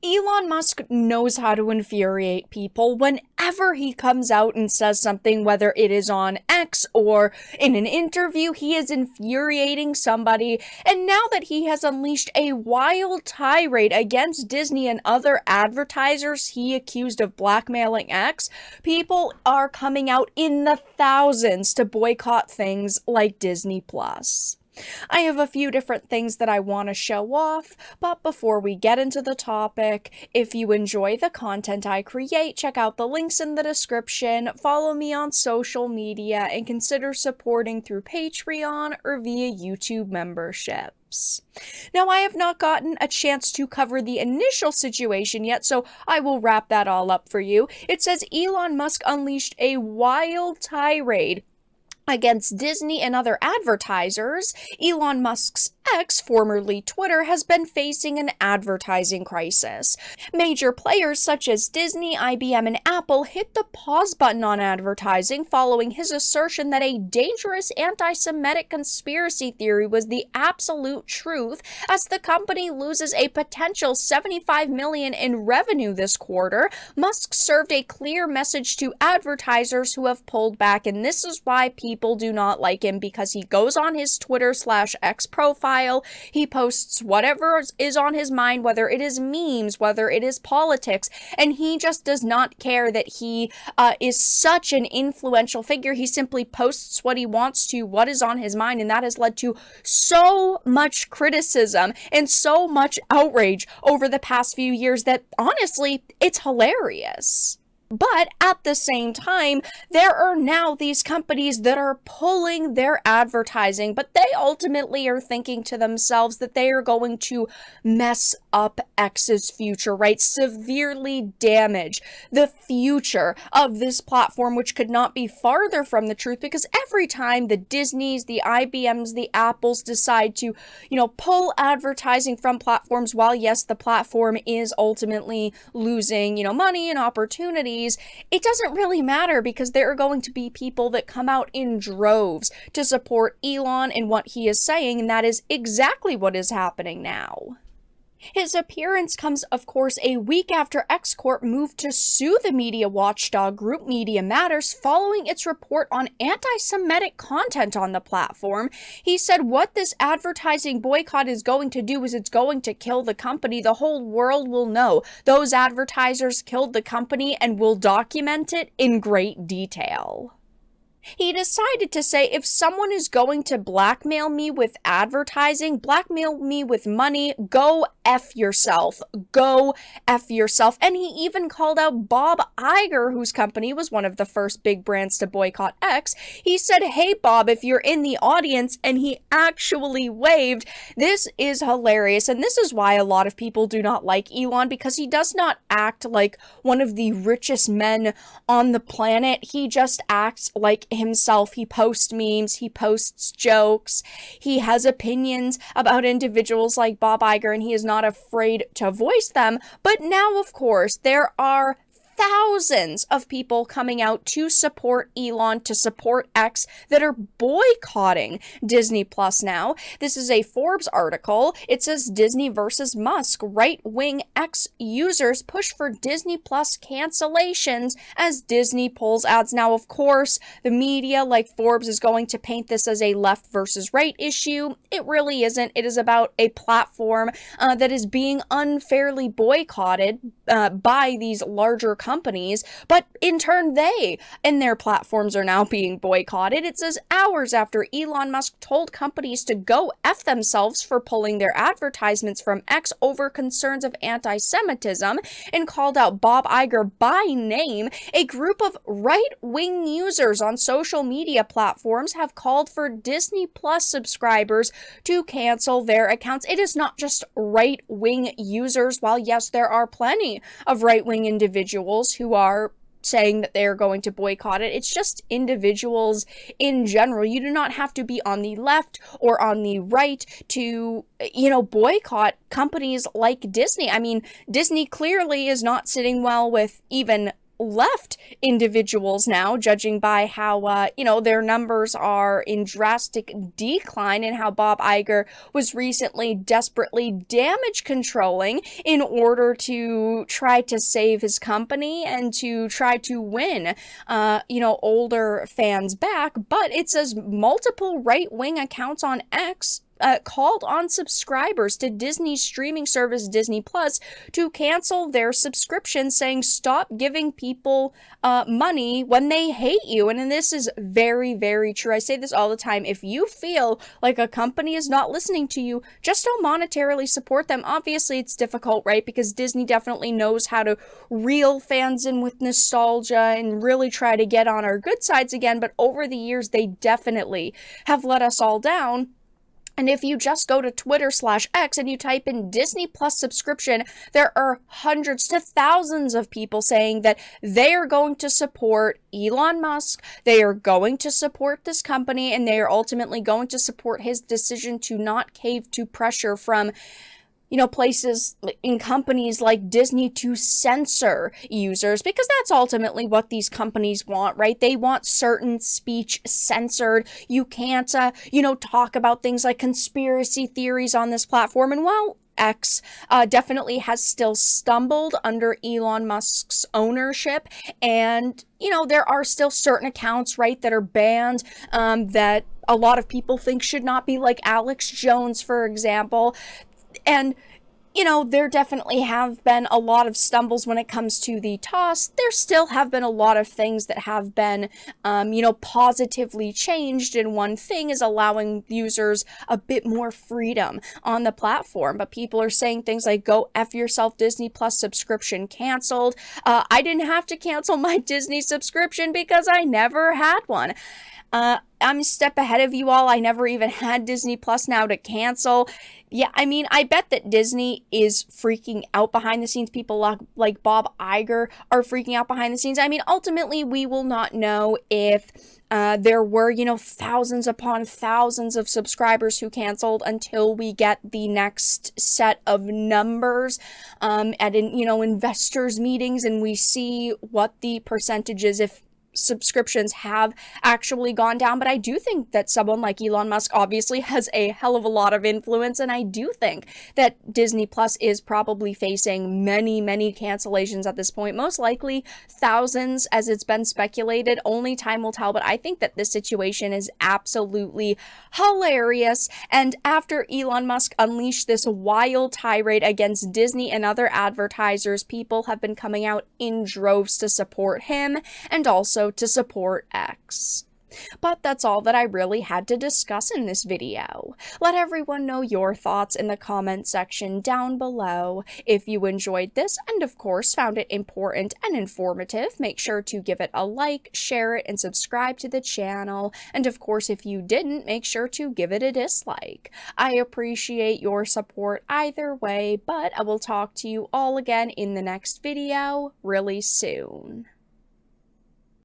Elon Musk knows how to infuriate people whenever he comes out and says something, whether it is on X or in an interview. He is infuriating somebody, and now that he has unleashed a wild tirade against Disney and other advertisers he accused of blackmailing X, people are coming out in the thousands to boycott things like Disney Plus. I have a few different things that I want to show off, but before we get into the topic, if you enjoy the content I create, check out the links in the description, follow me on social media, and consider supporting through Patreon or via YouTube memberships. Now, I have not gotten a chance to cover the initial situation yet, so I will wrap that all up for you. It says Elon Musk unleashed a wild tirade against Disney and other advertisers. Elon Musk's X, formerly Twitter, has been facing an advertising crisis. Major players such as Disney, IBM, and Apple hit the pause button on advertising following his assertion that a dangerous anti-Semitic conspiracy theory was the absolute truth, as the company loses a potential $75 million in revenue this quarter. Musk served a clear message to advertisers who have pulled back, and this is why people do not like him, because he goes on his Twitter/X profile, he posts whatever is on his mind, whether it is memes, whether it is politics, and he just does not care that he is such an influential figure. He simply posts what he wants to, what is on his mind, and that has led to so much criticism and so much outrage over the past few years that, honestly, it's hilarious. But at the same time, there are now these companies that are pulling their advertising, but they ultimately are thinking to themselves that they are going to mess up X's future, right? Severely damage the future of this platform, which could not be farther from the truth, because every time the Disneys, the IBMs, the Apples decide to, pull advertising from platforms, while yes, the platform is ultimately losing, money and opportunities, it doesn't really matter, because there are going to be people that come out in droves to support Elon and what he is saying, and that is exactly what is happening now. His appearance comes, of course, a week after X Corp moved to sue the media watchdog group Media Matters following its report on anti-Semitic content on the platform. He said what this advertising boycott is going to do is it's going to kill the company. The whole world will know those advertisers killed the company and will document it in great detail. He decided to say, if someone is going to blackmail me with advertising, blackmail me with money, go F yourself. Go F yourself. And he even called out Bob Iger, whose company was one of the first big brands to boycott X. He said, hey, Bob, if you're in the audience, and he actually waved. This is hilarious. And this is why a lot of people do not like Elon, because he does not act like one of the richest men on the planet. He just acts like himself. He posts memes, he posts jokes, he has opinions about individuals like Bob Iger, and he is not afraid to voice them. But now, of course, there are thousands of people coming out to support Elon, to support X, that are boycotting Disney Plus now. This is a Forbes article. It says Disney versus Musk. Right-wing X users push for Disney Plus cancellations as Disney pulls ads. Now, of course, the media like Forbes is going to paint this as a left versus right issue. It really isn't. It is about a platform that is being unfairly boycotted by these larger companies, but in turn they and their platforms are now being boycotted. It says hours after Elon Musk told companies to go F themselves for pulling their advertisements from X over concerns of anti-Semitism and called out Bob Iger by name, a group of right-wing users on social media platforms have called for Disney Plus subscribers to cancel their accounts. It is not just right-wing users. While yes, there are plenty of right-wing individuals who are saying that they are going to boycott it, it's just individuals in general. You do not have to be on the left or on the right to, boycott companies like Disney. I mean, Disney clearly is not sitting well with even left individuals now, judging by how, their numbers are in drastic decline, and how Bob Iger was recently desperately damage controlling in order to try to save his company and to try to win, older fans back. But it says multiple right-wing accounts on X called on subscribers to Disney's streaming service Disney Plus to cancel their subscription, saying stop giving people money when they hate you. And this is very, very true. I say this all the time. If you feel like a company is not listening to you, just don't monetarily support them. Obviously, it's difficult, right? Because Disney definitely knows how to reel fans in with nostalgia and really try to get on our good sides again. But over the years, they definitely have let us all down. And if you just go to Twitter/X and you type in Disney Plus subscription, there are hundreds to thousands of people saying that they are going to support Elon Musk, they are going to support this company, and they are ultimately going to support his decision to not cave to pressure from places in companies like Disney to censor users, because that's ultimately what these companies want, right? They want certain speech censored. You can't, talk about things like conspiracy theories on this platform. And while X definitely has still stumbled under Elon Musk's ownership, and, there are still certain accounts, right, that are banned, that a lot of people think should not be, like Alex Jones, for example. And, there definitely have been a lot of stumbles when it comes to the toss. There still have been a lot of things that have been, positively changed. And one thing is allowing users a bit more freedom on the platform. But people are saying things like, go F yourself, Disney Plus subscription canceled. I didn't have to cancel my Disney subscription because I never had one. I'm a step ahead of you all. I never even had Disney Plus now to cancel. Yeah, I bet that Disney is freaking out behind the scenes. People like Bob Iger are freaking out behind the scenes. Ultimately, we will not know if there were, thousands upon thousands of subscribers who canceled until we get the next set of numbers at investors meetings, and we see what the percentage is if subscriptions have actually gone down. But I do think that someone like Elon Musk obviously has a hell of a lot of influence, and I do think that Disney Plus is probably facing many, many cancellations at this point, most likely thousands, as it's been speculated. Only time will tell, but I think that this situation is absolutely hilarious. And after Elon Musk unleashed this wild tirade against Disney and other advertisers, people have been coming out in droves to support him and also to support X. But that's all that I really had to discuss in this video. Let everyone know your thoughts in the comment section down below. If you enjoyed this and of course found it important and informative, make sure to give it a like, share it, and subscribe to the channel. And of course, if you didn't, make sure to give it a dislike. I appreciate your support either way, but I will talk to you all again in the next video really soon.